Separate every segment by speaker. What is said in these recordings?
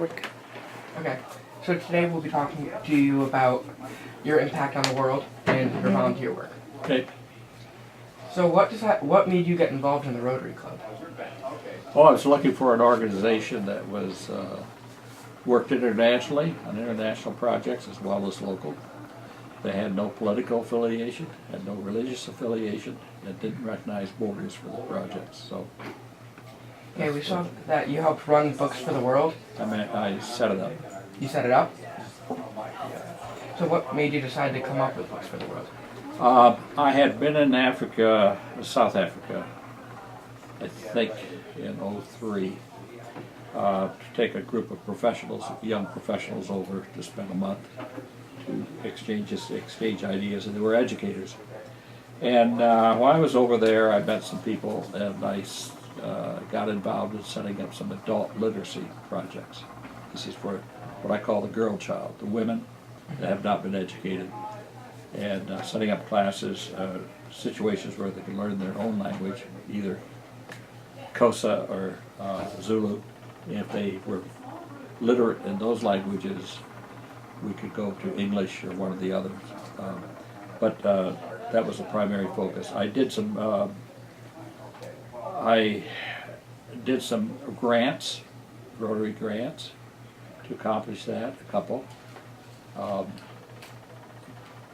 Speaker 1: work.
Speaker 2: Okay. So today we'll be talking to you about your impact on the world and your volunteer work.
Speaker 3: Okay.
Speaker 2: So what made you get involved in the Rotary Club?
Speaker 3: Well, I was looking for an organization that was worked internationally on international projects as well as local. They had no political affiliation, had no religious affiliation, and didn't recognize borders for the projects. So,
Speaker 2: Okay, we saw that you helped run Books for the World.
Speaker 3: I set it up.
Speaker 2: You set it up? So what made you decide to come up with Books for the World?
Speaker 3: I had been in Africa, South Africa, I think in '03, to take a group of professionals, young professionals over to spend a month to exchange ideas, and they were educators. And while I was over there, I met some people, and I got involved in setting up some adult literacy projects. This is for what I call the girl child, the women that have not been educated, and setting up classes, situations where they can learn their own language, either Xhosa or Zulu. If they were literate in those languages, we could go to English or one of the others. But that was the primary focus. I did some grants, Rotary grants, to accomplish that, a couple.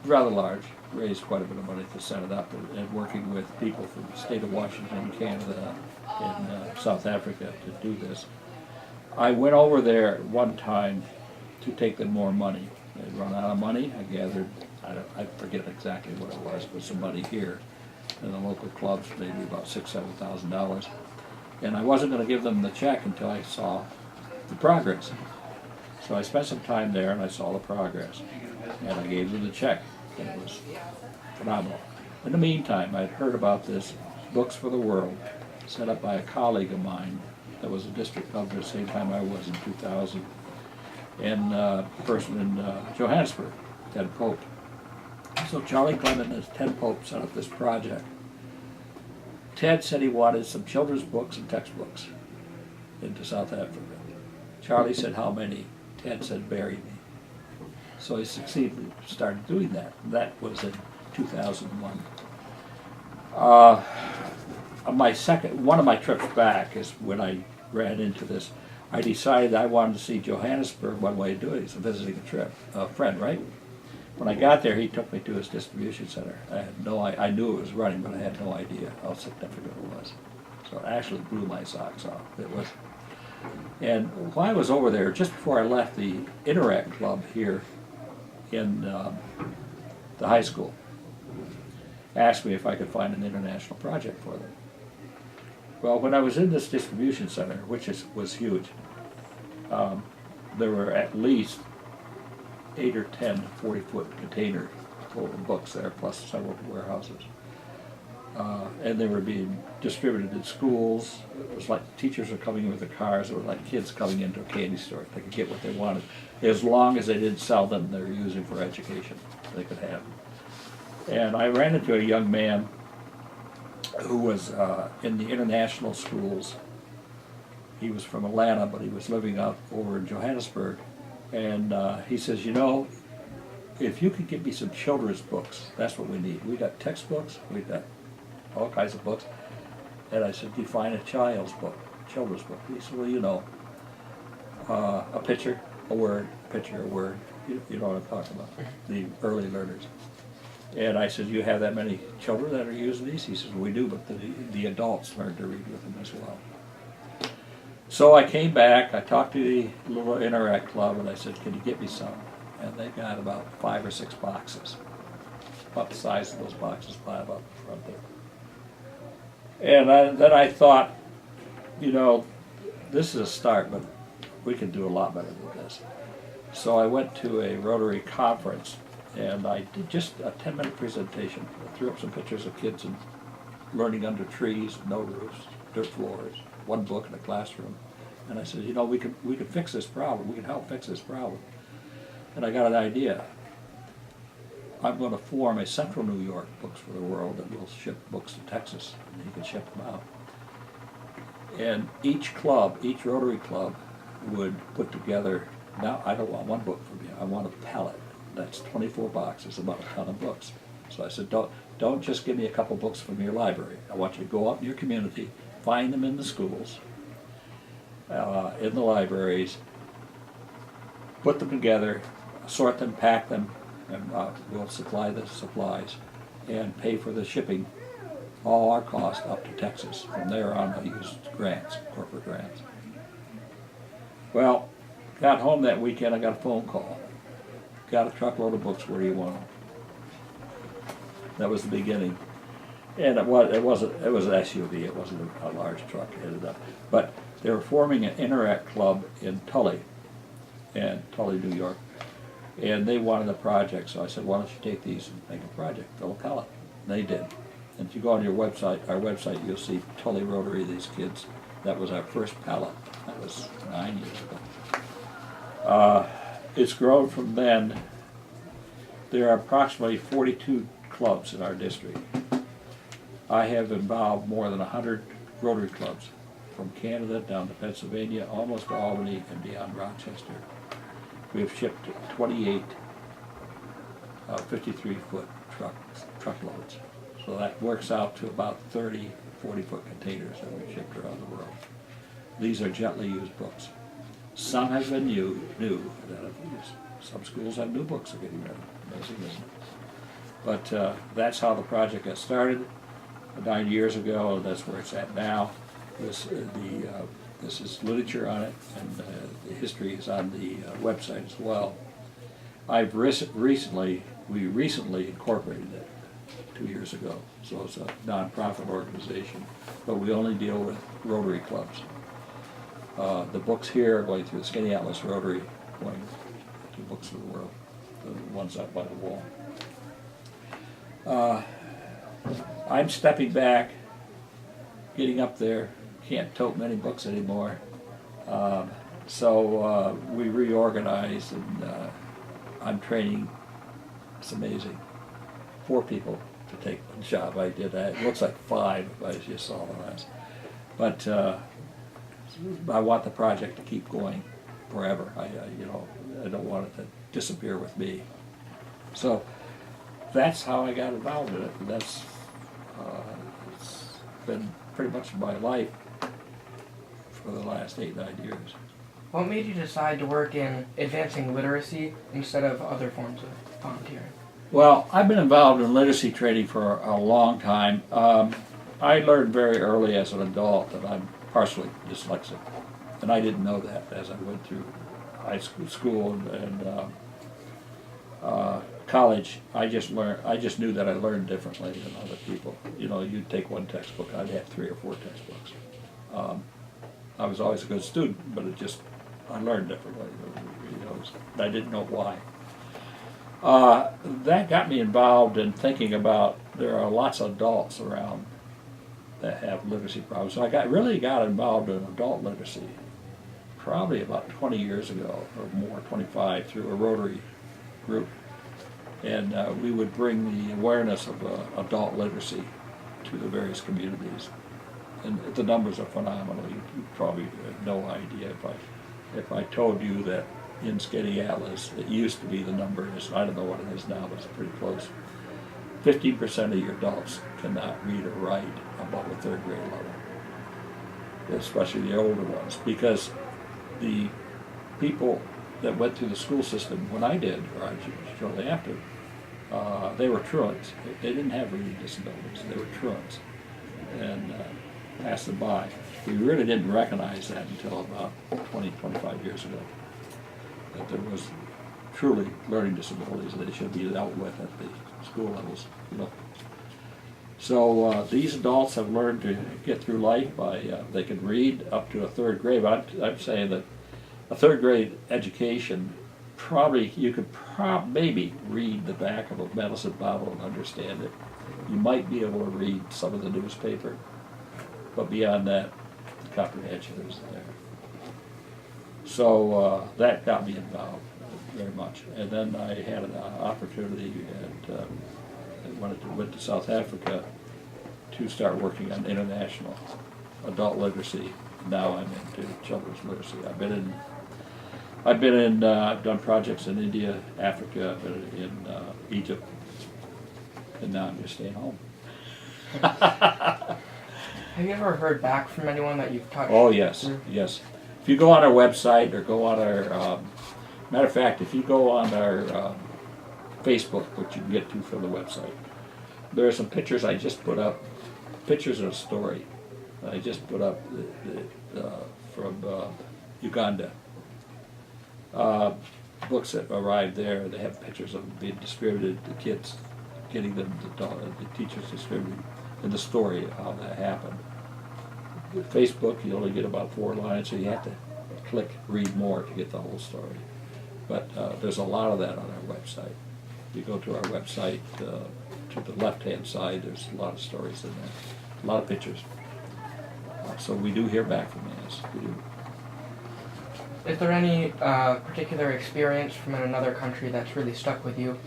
Speaker 3: Rather large, raised quite a bit of money to set it up, and working with people from the state of Washington, Canada, and South Africa to do this. I went over there at one time to take them more money. They'd run out of money. I gathered, I forget exactly what it was, but some money here in the local clubs, maybe about $6,000–7,000. And I wasn't going to give them the check until I saw the progress. So I spent some time there and I saw the progress. And I gave them the check. And it was phenomenal. In the meantime, I'd heard about this Books for the World, set up by a colleague of mine that was a district governor at the same time I was in 2000, and a person in Johannesburg, Ted Pope. So Charlie Clement and Ted Pope set up this project. Ted said he wanted some children's books and textbooks into South Africa. Charlie said, how many? Ted said, bury me. So he succeeded, started doing that. That was in 2001. One of my trips back is when I ran into this. I decided I wanted to see Johannesburg. One way of doing it is visiting a friend, right? When I got there, he took me to his distribution center. I knew it was running, but I had no idea how significant it was. So it actually blew my socks off. It was. And while I was over there, just before I left the Interact Club here in the high school, asked me if I could find an international project for them. Well, when I was in this distribution center, which was huge, there were at least 8 or 10 40-foot containers full of books there, plus several warehouses. And they were being distributed in schools. It was like teachers were coming in with their cars. It was like kids coming into a candy store. They could get what they wanted. As long as they didn't sell them, they were using for education. They could have them. And I ran into a young man who was in the international schools. He was from Atlanta, but he was living out over in Johannesburg. And he says, you know, if you could get me some children's books, that's what we need. We got textbooks, we got all kinds of books. And I said, define a children's book. He said, well, you know, a picture, a word, a picture, a word. You know what I'm talking about, the early learners. And I said, you have that many children that are using these? He says, well, we do, but the adults learn to read with them as well. So I came back, I talked to the little Interact Club, and I said, can you get me some? And they got about 5 or 6 boxes, about the size of those boxes piled up in front there. And then I thought, you know, this is a start, but we can do a lot better than this. So I went to a Rotary conference, and I did just a 10-minute presentation. I threw up some pictures of kids and learning under trees, no roofs, dirt floors, one book in a classroom. And I said, you know, we can fix this problem. We can help fix this problem. And I got an idea. I'm going to form a Central New York Books for the World that will ship books to Texas, and he can ship them out. And each club, each Rotary club, would put together, now I don't want one book from you, I want a pallet. That's 24 boxes, about a ton of books. So I said, don't just give me a couple books from your library. I want you to go out in your community, find them in the schools, in the libraries, put them together, sort them, pack them, and we'll supply the supplies and pay for the shipping, all our cost up to Texas. From there on, I used grants, corporate grants. Well, got home that weekend, I got a phone call. Got a truckload of books, where do you want them? That was the beginning. And it was an SUV, it wasn't a large truck, it ended up. But they were forming an Interact club in Tully, New York. And they wanted a project, so I said, why don't you take these and make a project, fill a pallet. And they did. And if you go on your website, our website, you'll see Tully Rotary, these kids. That was our first pallet. That was 9 years ago. It's grown from then. There are approximately 42 clubs in our district. I have involved more than 100 Rotary clubs, from Canada down to Pennsylvania, almost to Albany and beyond Rochester. We have shipped 28 53-foot truckloads. So that works out to about 30 40-foot containers that we've shipped around the world. These are gently used books. Some have been new that I've used. Some schools have new books they're getting rid of. Amazing, isn't it? But that's how the project got started 9 years ago, and that's where it's at now. This is literature on it, and the history is on the website as well. We recently incorporated it 2 years ago, so it's a non-profit organization, but we only deal with Rotary clubs. The books here are going through the Skinny Atlas Rotary, going to Books of the World, the ones out by the wall. I'm stepping back, getting up there, can't tote many books anymore. So we reorganized, and I'm training, it's amazing, 4 people to take one job. I did that. It looks like 5 if I just saw the last. But I want the project to keep going forever. I don't want it to disappear with me. So that's how I got involved in it. And that's it's been pretty much my life for the last 8-9 years.
Speaker 2: What made you decide to work in advancing literacy instead of other forms of volunteering?
Speaker 3: Well, I've been involved in literacy training for a long time. I learned very early as an adult that I'm partially dyslexic, and I didn't know that as I went through high school and college. I just knew that I learned differently than other people. You know, you'd take one textbook, I'd have 3 or 4 textbooks. I was always a good student, but I learned differently. I didn't know why. That got me involved in thinking about, there are lots of adults around that have literacy problems. So I really got involved in adult literacy probably about 20 years ago or more, 25, through a Rotary group. And we would bring the awareness of adult literacy to the various communities. And the numbers are phenomenal. You probably have no idea if I told you that in Skinny Atlas, it used to be, the number is, I don't know what it is now, but it's pretty close. 15% of your adults cannot read or write above a 3rd grade level, especially the older ones, because the people that went through the school system when I did, or shortly after, they were truants. They didn't have reading disabilities. They were truants, and passed them by. We really didn't recognize that until about 20, 25 years ago, that there was truly learning disabilities that should be dealt with at the school levels. So these adults have learned to get through life by, they can read up to a 3rd grade, but I'm saying that a 3rd grade education, probably, you could maybe read the back of a medicine bottle and understand it. You might be able to read some of the newspaper, but beyond that, the comprehension isn't there. So that got me involved very much. And then I had an opportunity, and went to South Africa to start working on international adult literacy. Now I'm into children's literacy. I've been in I've been in, I've done projects in India, Africa, I've been in Egypt, and now I'm just staying home.
Speaker 2: Have you ever heard back from anyone that you've touched?
Speaker 3: Oh, yes,
Speaker 2: through?
Speaker 3: yes. If you go on our website or go on our, matter of fact, if you go on our Facebook, which you can get to from the website, there are some pictures I just put up, pictures of a story I just put up from Uganda. Books that arrived there, they have pictures of them being distributed to kids, getting them to the teachers distributing, and the story of how that happened. With Facebook, you only get about 4 lines, so you have to click read more to get the whole story. But there's a lot of that on our website. If you go to our website, to the left-hand side, there's a lot of stories in there, a lot of pictures. So we do hear back from yes, we do.
Speaker 2: Is there any particular experience from another country that's really stuck with you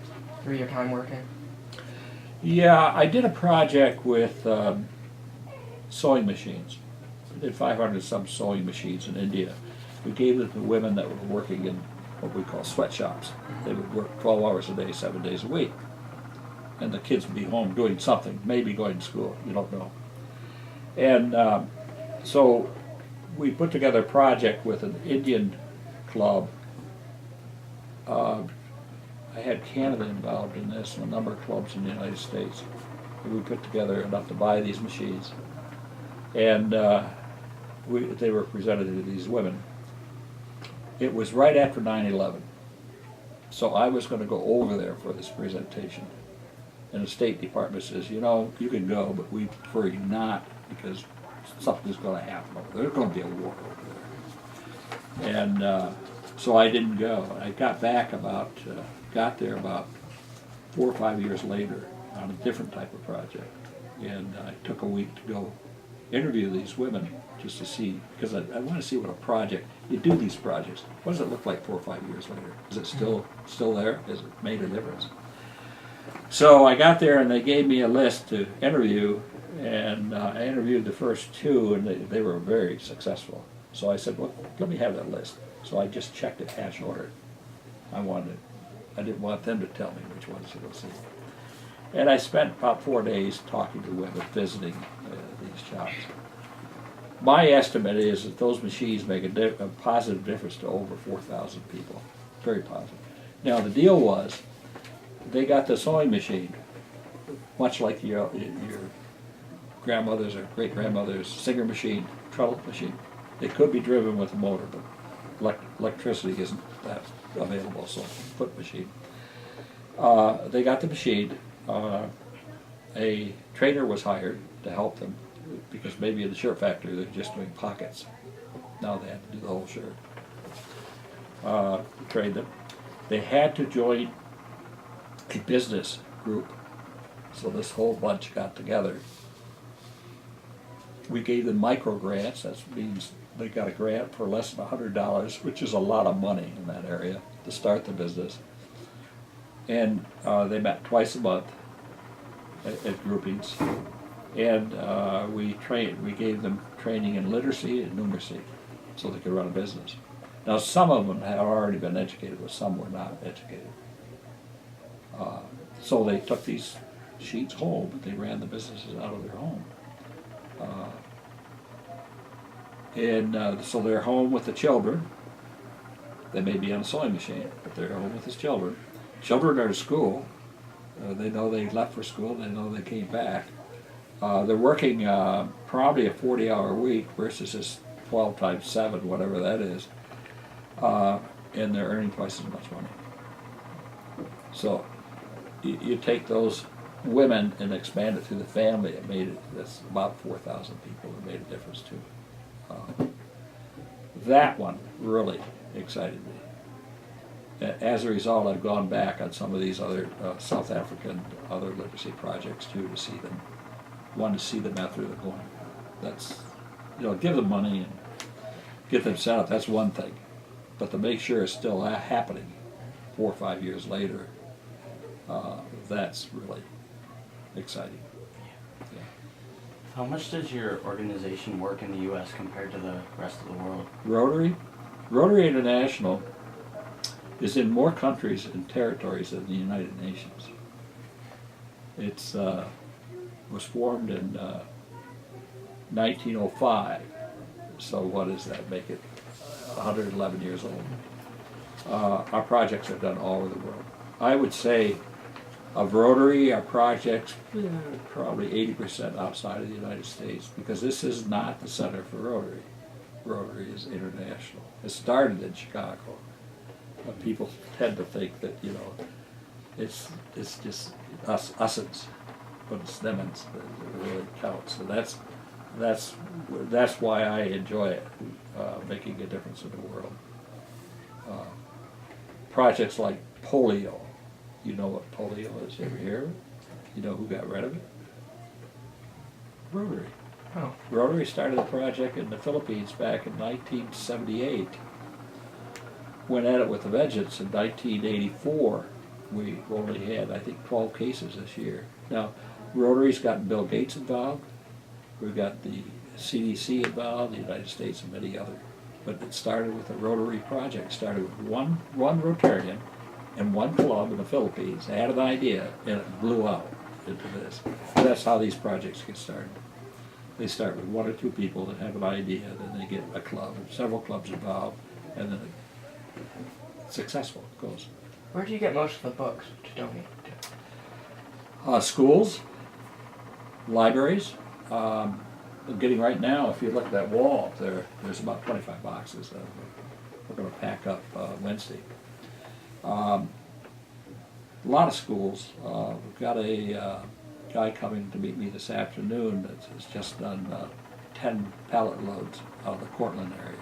Speaker 2: through your time working?
Speaker 3: Yeah, I did a project with sewing machines. We did 500 some sewing machines in India. We gave them to women that were working in what we call sweatshops. They would work 12 hours a day, 7 days a week. And the kids would be home doing something, maybe going to school, you don't know. And so we put together a project with an Indian club. I had Canada involved in this and a number of clubs in the United States. And we put together enough to buy these machines. And they were presented to these women. It was right after 9/11. So I was going to go over there for this presentation. And the State Department says, you know, you can go, but we prefer you not because something's going to happen over there. There's going to be a war over there. And so I didn't go. I got back got there about 4 or 5 years later on a different type of project. And I took a week to go interview these women just to see, because I want to see what a project, you do these projects, what does it look like 4 or 5 years later? Is it still there? Has it made a difference? So I got there and they gave me a list to interview, and I interviewed the first 2 and they were very successful. So I said, well, let me have that list. So I just checked it hash ordered. I didn't want them to tell me which ones to go see. And I spent about 4 days talking to women, visiting these shops. My estimate is that those machines make a positive difference to over 4,000 people. Very positive. Now the deal was, they got the sewing machine, much like your grandmother's or great-grandmother's Singer machine, treadle machine. It could be driven with a motor, but electricity isn't that available, so foot machine. They got the machine. A trainer was hired to help them because maybe in the shirt factory they're just doing pockets. Now they have to do the whole shirt. Trained them. They had to join a business group, so this whole bunch got together. We gave them micro grants. That means they got a grant for less than $100, which is a lot of money in that area to start the business. And they met twice a month at groupings, and we gave them training in literacy and numeracy, so they could run a business. Now some of them had already been educated, but some were not educated. So they took these sheets home, but they ran the businesses out of their home. So they're home with the children. They may be on a sewing machine, but they're home with his children. Children are at school. They know they left for school. They know they came back. They're working probably a 40-hour week versus this 12 times 7, whatever that is. And they're earning twice as much money. So you take those women and expand it to the family. That's about 4,000 people that made a difference too. That one really excited me. As a result, I've gone back on some of these other South African other literacy projects too to see them. Want to see them after they're going. That's, give them money and get them set up. That's one thing, but to make sure it's still happening 4 or 5 years later, that's really exciting. Yeah.
Speaker 1: How much does your organization work in the U.S. compared to the rest of the world?
Speaker 3: Rotary International is in more countries and territories than the United Nations. It's was formed in 1905. So what does that make it? 111 years old. Our projects are done all over the world. I would say of Rotary, our projects, probably 80% outside of the United States, because this is not the center for Rotary. Rotary is international. It started in Chicago. People tend to think that, you know, it's just us'ns, but it's them'ns that really counts. So that's why I enjoy it, making a difference in the world. Projects like polio. You know what polio is? You ever hear of it? You know who got rid of it? Rotary.
Speaker 2: Oh.
Speaker 3: Rotary started a project in the Philippines back in 1978. Went at it with a vengeance in 1984. We only had, I think, 12 cases this year. Now, Rotary's gotten Bill Gates involved. We've got the CDC involved, the United States, and many others. But it started with a Rotary project. It started with one Rotarian in one club in the Philippines. They had an idea, and it blew out into this. That's how these projects get started. They start with one or two people that have an idea, then they get a club, several clubs involved, and then it's successful. It goes.
Speaker 2: Where do you get most of the books to donate to?
Speaker 3: Schools, libraries. I'm getting right now, if you look at that wall up there, there's about 25 boxes that we're going to pack up Wednesday. A lot of schools. We've got a guy coming to meet me this afternoon that has just done 10 pallet loads out of the Cortland area.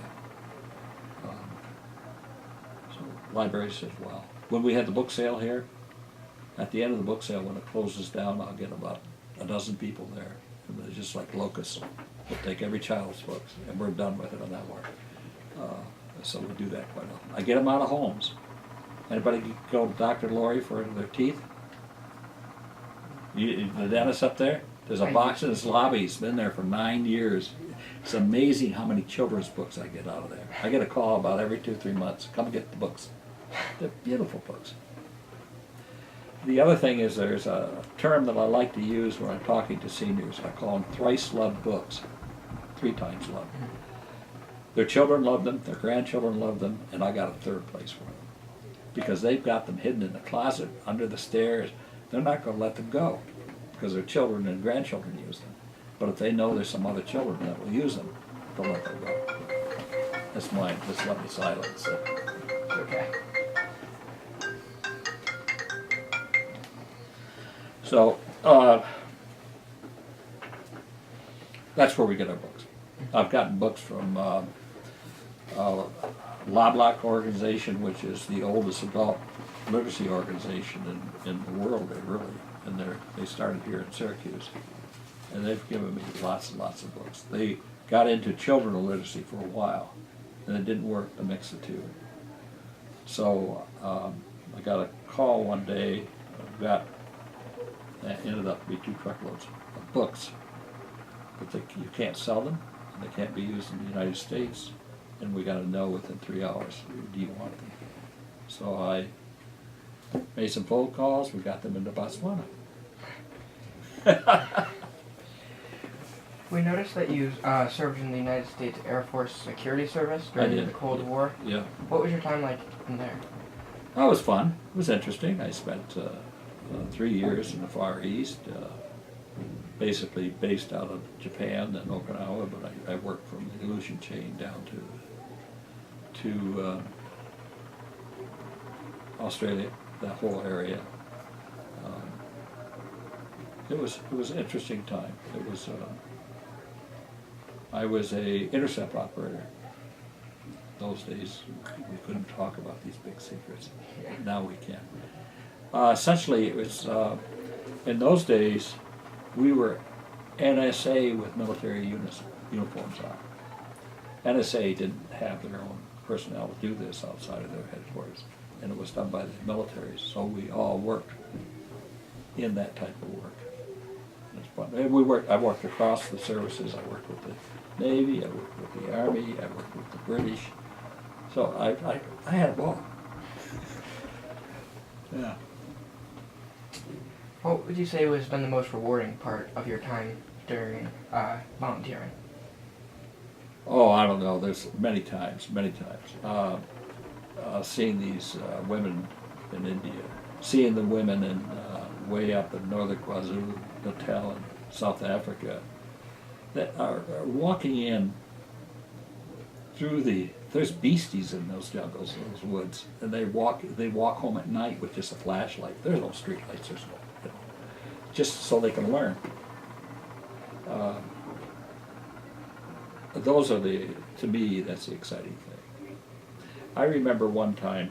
Speaker 3: So libraries as well. When we had the book sale here, at the end of the book sale, when it closes down, I'll get about a dozen people there. And they're just like locusts. We'll take every child's books, and we're done with it on that one. So we do that quite often. I get them out of homes. Anybody go to Dr. Lori for their teeth? The dentist up there? There's a box in his lobby. He's been there for 9 years. It's amazing how many children's books I get out of there. I get a call about every 2-3 months. Come get the books. They're beautiful books. The other thing is there's a term that I like to use when I'm talking to seniors. I call them thrice loved books. 3 times loved. Their children love them, their grandchildren love them, and I got a third place for them. Because they've got them hidden in the closet, under the stairs. They're not going to let them go because their children and grandchildren use them. But if they know there's some other children that will use them, they'll let them go. That's mine. Just let me silence it.
Speaker 2: Okay.
Speaker 3: So, that's where we get our books. I've gotten books from Lovelock organization, which is the oldest adult literacy organization in the world, and they started here in Syracuse. And they've given me lots and lots of books. They got into children's literacy for a while, and it didn't work to mix the two. So I got a call one day, that ended up to be 2 truckloads of books, but you can't sell them, and they can't be used in the United States, and we got to know within 3 hours, do you want them? So I made some phone calls, we got them into Botswana.
Speaker 2: We noticed that you served in the United States Air Force Security Service during the Cold War.
Speaker 3: Yeah.
Speaker 2: What was your time like in there?
Speaker 3: That was fun. It was interesting. I spent 3 years in the Far East, basically based out of Japan and Okinawa, but I worked from the Aleutian chain down to Australia, that whole area. It was an interesting time. It was. I was a intercept operator. Those days we couldn't talk about these big secrets. Now we can. Essentially, it was in those days we were NSA with military uniforms on. NSA didn't have their own personnel to do this outside of their headquarters, and it was done by the militaries. So we all worked in that type of work. It's fun. And I worked across the services. I worked with the Navy. I worked with the Army. I worked with the British. So I had a ball. Yeah.
Speaker 2: What would you say has been the most rewarding part of your time during volunteering?
Speaker 3: Oh, I don't know. There's many times. Seeing these women in India, seeing the women in way up in northern KwaZulu-Natal in South Africa, that are walking in through there's beasties in those jungles, those woods, and they walk home at night with just a flashlight. There's no street lights. There's no, just so they can learn. Those are to me, that's the exciting thing. I remember one time,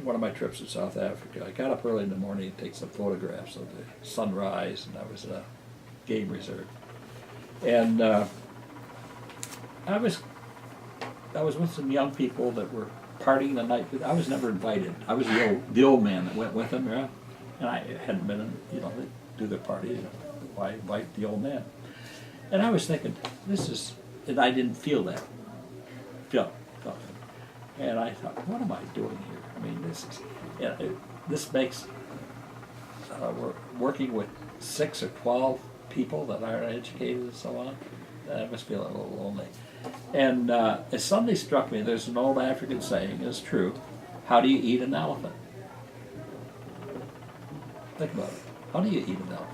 Speaker 3: one of my trips to South Africa, I got up early in the morning to take some photographs of the sunrise, and I was in a game reserve. And I was with some young people that were partying the night. I was never invited. I was the old man that went with them, yeah? And I hadn't been, they do their party, why invite the old man? And I was thinking, and I didn't feel that. Felt it. And I thought, what am I doing here? I mean, this makes, we're working with 6 or 12 people that aren't educated and so on. I must feel a little lonely. And it suddenly struck me, there's an old African saying, it's true, how do you eat an elephant? Think about it. How do you eat an elephant?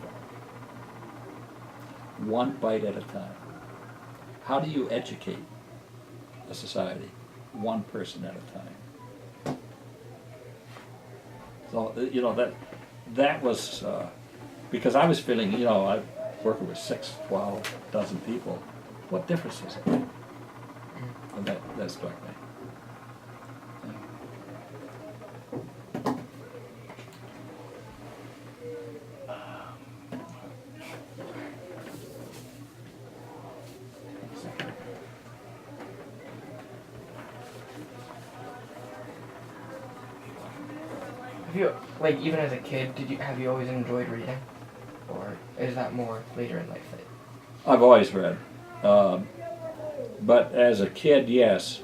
Speaker 3: One bite at a time. How do you educate a society? One person at a time. So, that was, because I was feeling, I'm working with 6, 12, dozen people. What difference does it make? And that struck me.
Speaker 2: Have you, even as a kid, have you always enjoyed reading? Or is that more later in life?
Speaker 3: I've always read. But as a kid, yes.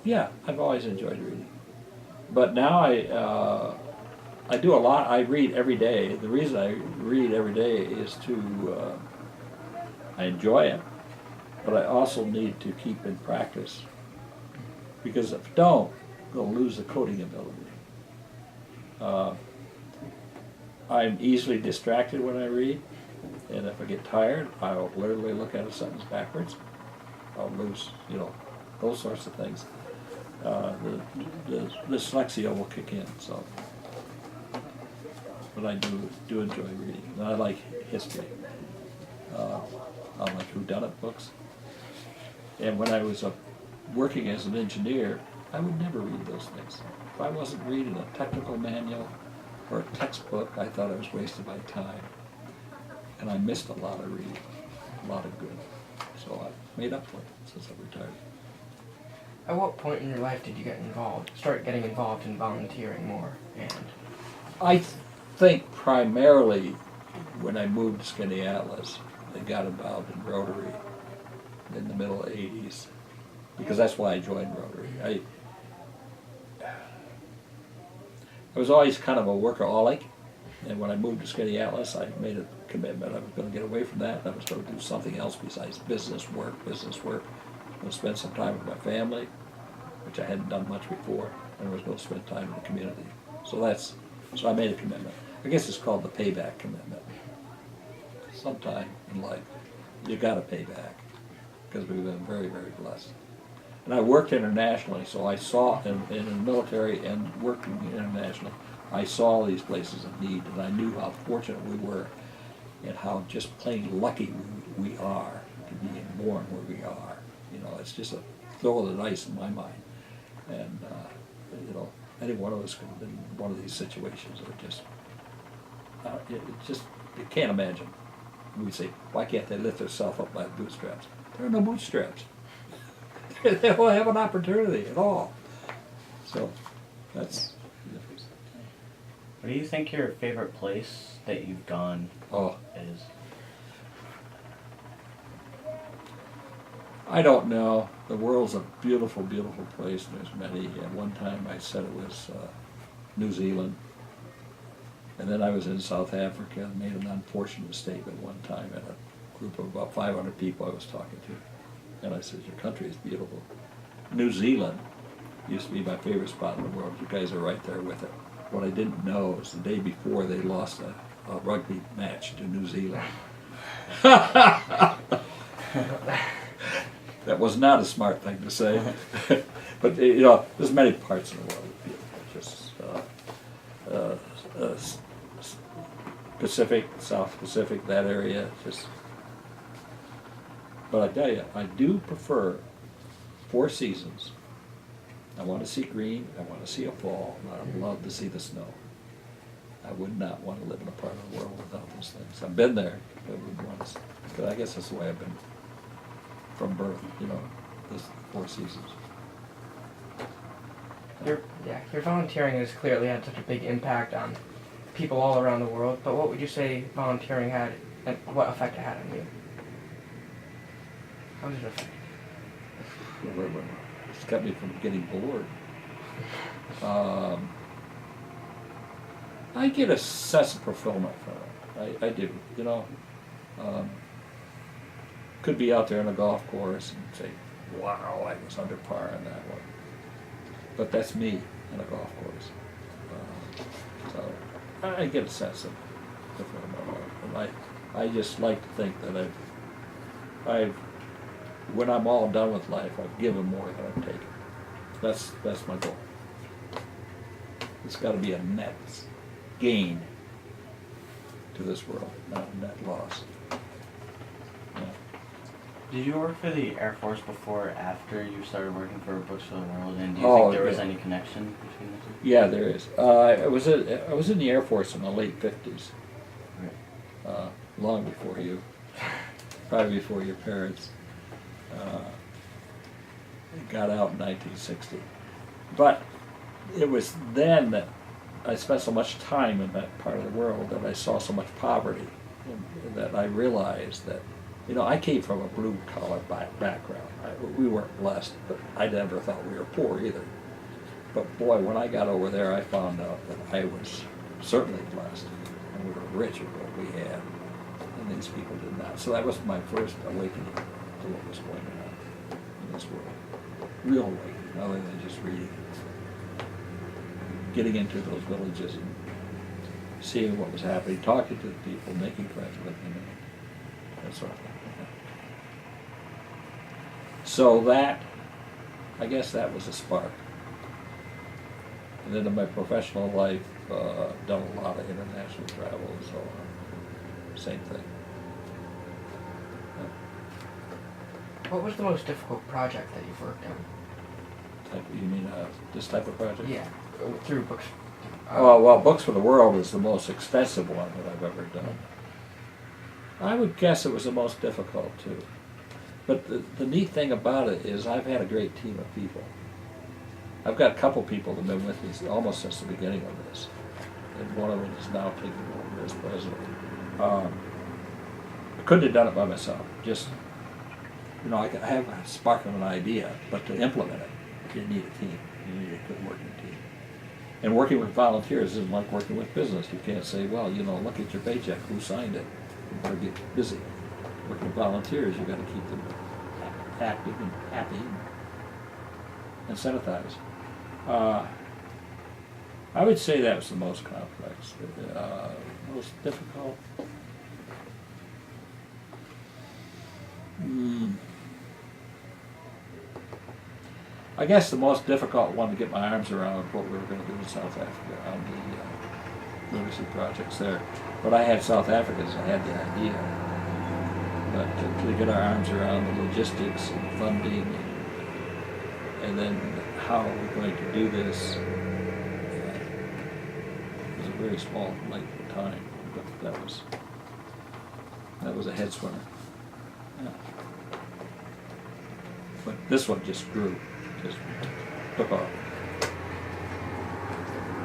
Speaker 3: Yeah, I've always enjoyed reading. But now I do a lot. I read every day. The reason I read every day is I enjoy it, but I also need to keep in practice. Because if I don't, I'll lose the coding ability. I'm easily distracted when I read, and if I get tired, I'll literally look at a sentence backwards. I'll lose, those sorts of things. The dyslexia will kick in, so. But I do enjoy reading, and I like history. I like whodunit books. And when I was working as an engineer, I would never read those things. If I wasn't reading a technical manual or a textbook, I thought I was wasting my time. And I missed a lot of reading, a lot of good. So I made up for it since I retired.
Speaker 2: At what point in your life did you start getting involved in volunteering more? And
Speaker 3: I think primarily when I moved to Skinny Atlas, I got involved in Rotary in the middle 80s, because that's why I joined Rotary. I was always kind of a workaholic, and when I moved to Skinny Atlas, I made a commitment. I was going to get away from that, and I was going to do something else besides business work. I was going to spend some time with my family, which I hadn't done much before, and I was going to spend time in the community. So I made a commitment. I guess it's called the payback commitment. Sometime in life, you got to pay back, because we've been very, very blessed. And I worked internationally, so I saw in the military and working internationally, I saw these places of need, and I knew how fortunate we were and how just plain lucky we are to be born where we are. It's just a throw of the dice in my mind. And, any one of us could have been in one of these situations that you can't imagine. We say, why can't they lift themselves up by the bootstraps? There are no bootstraps. They don't have an opportunity at all. So that's the difference.
Speaker 1: What do you think your favorite place that you've gone is?
Speaker 3: I don't know. The world's a beautiful, beautiful place. There's many. At one time I said it was New Zealand. And then I was in South Africa and made an unfortunate statement one time at a group of about 500 people I was talking to. And I said, your country is beautiful. New Zealand used to be my favorite spot in the world. You guys are right there with it. What I didn't know is the day before they lost a rugby match to New Zealand. That was not a smart thing to say. But, you know, there's many parts of the world that are beautiful. Just Pacific, South Pacific, that area, just. But I tell you, I do prefer 4 seasons. I want to see green, I want to see a fall, and I love to see the snow. I would not want to live in a part of the world without those things. I've been there, but I guess that's the way I've been from birth, you know, this 4 seasons.
Speaker 2: Your volunteering has clearly had such a big impact on people all around the world, but what would you say volunteering had, and what effect it had on you? How did it affect?
Speaker 3: It's kept me from getting bored. I get a sense of fulfillment from it. I do, you know. Could be out there on a golf course and say, wow, I was under par on that one. But that's me on a golf course. So I get a sense of fulfillment. And I just like to think that I've when I'm all done with life, I've given more than I've taken. That's my goal. It's got to be a net gain to this world, not a net loss. Yeah.
Speaker 1: Did you work for the Air Force before or after you started working for Books for the World? And do you think there was any connection between the two?
Speaker 3: Yeah, there is. I was in the Air Force in the late 50s.
Speaker 1: Right.
Speaker 3: Long before you. Probably before your parents. Got out in 1960. But it was then that I spent so much time in that part of the world that I saw so much poverty, and that I realized that, you know, I came from a blue-collar background. We weren't blessed, but I never thought we were poor either. But boy, when I got over there, I found out that I was certainly blessed, and we were rich at what we had, and these people did not. So that was my first awakening to what was going on in this world. Real awakening, other than just reading. Getting into those villages and seeing what was happening, talking to the people, making friends with them, and that sort of thing. So that, I guess that was a spark. And then in my professional life, done a lot of international travel and so on. Same thing.
Speaker 2: What was the most difficult project that you've worked on?
Speaker 3: You mean this type of project?
Speaker 2: Yeah, through Books.
Speaker 3: Well, Books for the World is the most expensive one that I've ever done. I would guess it was the most difficult too. But the neat thing about it is I've had a great team of people. I've got a couple people that have been with me almost since the beginning of this. And one of them is now taking over as president. I couldn't have done it by myself. Just, you know, I have a spark of an idea, but to implement it, you need a team. You need a good working team. And working with volunteers isn't like working with business. You can't say, well, you know, look at your paycheck, who signed it? You better get busy. Working with volunteers, you've got to keep them active and happy and sanitized. I would say that was the most complex. Most difficult? I guess the most difficult one to get my arms around what we were going to do in South Africa on the literacy projects there. But I had South Africans, I had the idea. But to get our arms around the logistics and funding and then how are we going to do this, it was a very small length of time, but that was a head swimmer. Yeah. But this one just grew. Just took off.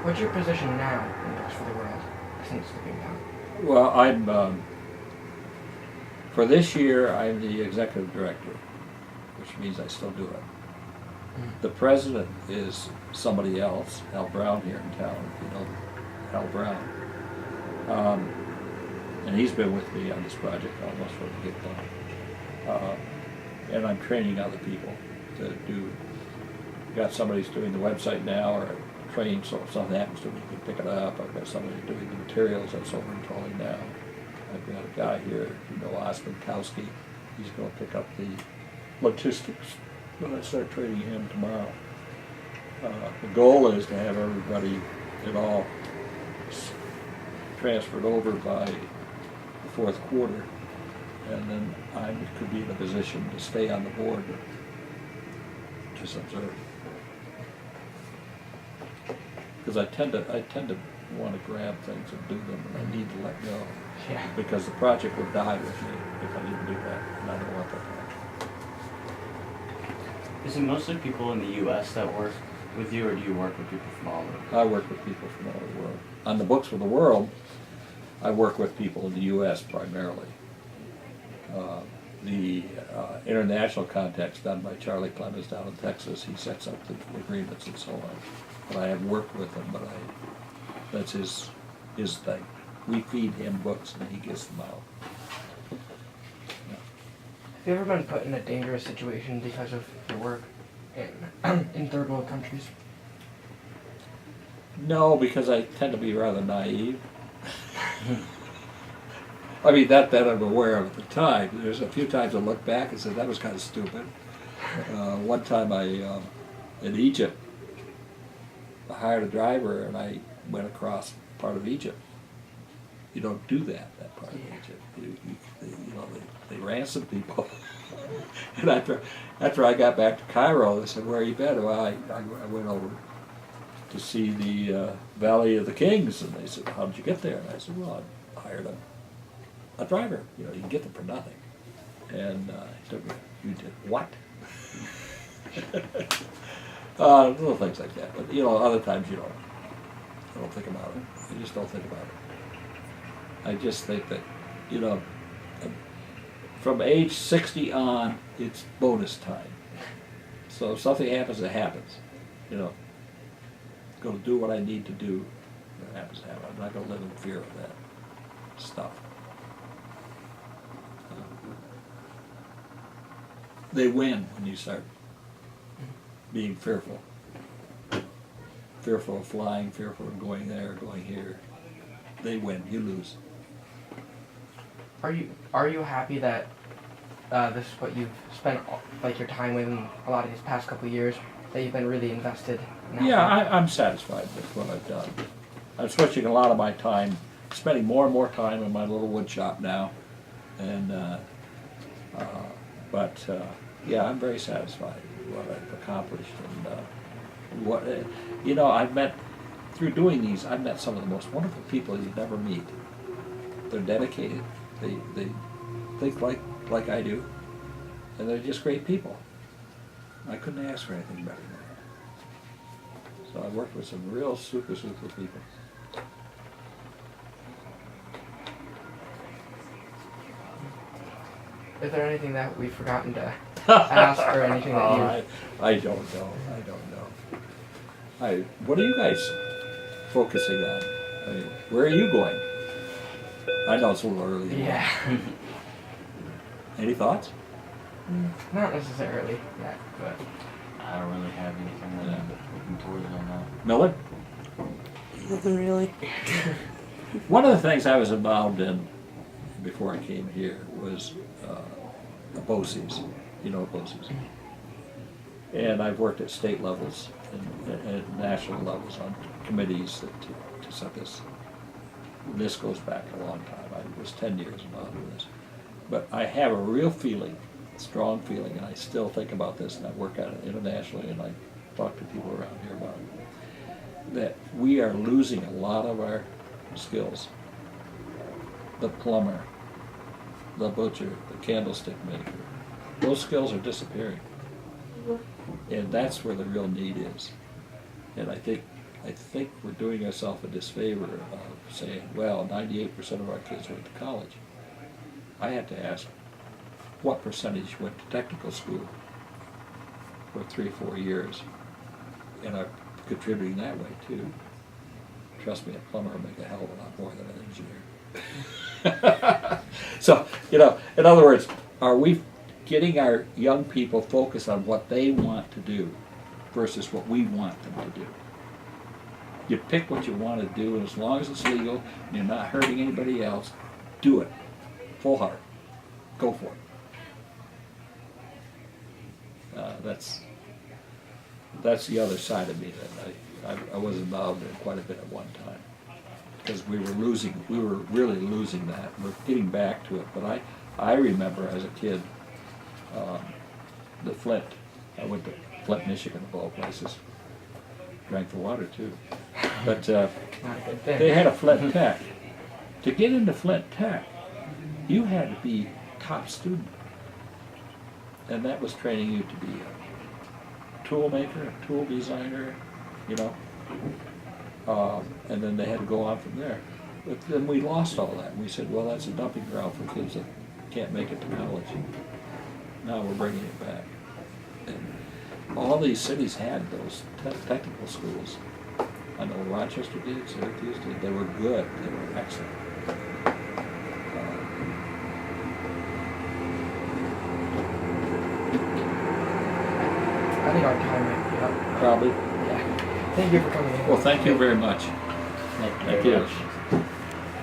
Speaker 2: What's your position now in Books for the World since stepping down?
Speaker 3: Well, I'm for this year I'm the executive director, which means I still do it. The president is somebody else, Hal Brown here in town, if you know Hal Brown. And he's been with me on this project almost from the get-go. And I'm training other people to do, got somebody who's doing the website now, or trained, so if something happens to me, you can pick it up. I've got somebody doing the materials that's over in Trolley now. I've got a guy here, you know, Osmond Kowski. He's going to pick up the logistics when I start training him tomorrow. The goal is to have everybody at all transferred over by the fourth quarter, and then I could be in a position to stay on the board to just observe. Because I tend to want to grab things and do them, and I need to let go.
Speaker 2: Yeah.
Speaker 3: Because the project would die with me if I didn't do that, and I don't want that to happen.
Speaker 1: Is it mostly people in the U.S. that work with you, or do you work with people from all over?
Speaker 3: I work with people from all over the world. On the Books for the World, I work with people in the U.S. primarily. The international contact's done by Charlie Clemens down in Texas. He sets up the agreements and so on. But I have worked with him, but that's his thing. We feed him books and he gets them out. Yeah.
Speaker 2: Have you ever been put in a dangerous situation because of your work in third world countries?
Speaker 3: No, because I tend to be rather naive. I mean, that I'm aware of at the time. There's a few times I look back and say, that was kind of stupid. One time in Egypt, I hired a driver and I went across part of Egypt. You don't do that part of Egypt. They ransom people. And after I got back to Cairo, they said, where have you been? Well, I went over to see the Valley of the Kings. And they said, how did you get there? And I said, well, I hired a driver. You know, you can get them for nothing. And he took me, you did what? Little things like that. But, you know, other times you don't think about it. You just don't think about it. I just think that, you know, from age 60 on, it's bonus time. So if something happens, it happens. You know, I'm going to do what I need to do. If it happens to happen. I'm not going to live in fear of that stuff. They win when you start being fearful. Fearful of flying, fearful of going there, going here. They win, you lose.
Speaker 2: Are you happy that this is what you've spent like your time with in a lot of these past couple of years, that you've been really invested in?
Speaker 3: Yeah, I'm satisfied with what I've done. I'm switching a lot of my time, spending more and more time in my little wood shop now, and yeah, I'm very satisfied with what I've accomplished, and what you know. I've met through doing these. I've met some of the most wonderful people you never meet. They're dedicated. They think like I do, and they're just great people. I couldn't ask for anything better than that. So I worked with some real super people.
Speaker 2: Is there anything that we've forgotten to ask, or anything that you?
Speaker 3: I don't know. What are you guys focusing on? I mean, where are you going? I know it's a little early.
Speaker 2: Yeah.
Speaker 3: Any thoughts?
Speaker 2: Not necessarily yet, but
Speaker 1: I don't really have anything that I'm looking towards right now.
Speaker 3: Miller?
Speaker 4: Nothing really.
Speaker 3: One of the things I was involved in before I came here was the BOCES. You know BOCES. And I've worked at state levels and national levels on committees to set this. This goes back a long time. I was 10 years involved in this. But I have a real feeling, a strong feeling, and I still think about this, and I work on it internationally, and I talk to people around here about it, that we are losing a lot of our skills. The plumber, the butcher, the candlestick maker, those skills are disappearing. And that's where the real need is. And I think we're doing ourselves a disfavor of saying, well, 98% of our kids went to college. I had to ask, what percentage went to technical school? for 3 or 4 years, and are contributing that way too. Trust me, a plumber will make a hell of a lot more than an engineer. So, you know, in other words, are we getting our young people focused on what they want to do versus what we want them to do? You pick what you want to do, and as long as it's legal and you're not hurting anybody else, do it. Full heart. Go for it. That's the other side of me that I was involved in quite a bit at one time, because we were really losing that. We're getting back to it, but I remember as a kid, the Flint. I went to Flint, Michigan, of all places. Drank the water too, but
Speaker 2: Not a good thing.
Speaker 3: they had a Flint Tech. To get into Flint Tech, you had to be top student, and that was training you to be a tool maker, a tool designer, you know. And then they had to go on from there. But then we lost all that. We said, well, that's a dumping ground for kids that can't make it to college. Now we're bringing it back. And all these cities had those technical schools. I know Rochester did, Syracuse did. They were good. They were excellent.
Speaker 2: I think our time might be up.
Speaker 3: Probably.
Speaker 2: Yeah. Thank you for coming in.
Speaker 3: Well, thank you very much.
Speaker 1: Thank you
Speaker 3: Thank
Speaker 1: very
Speaker 3: you.
Speaker 1: much.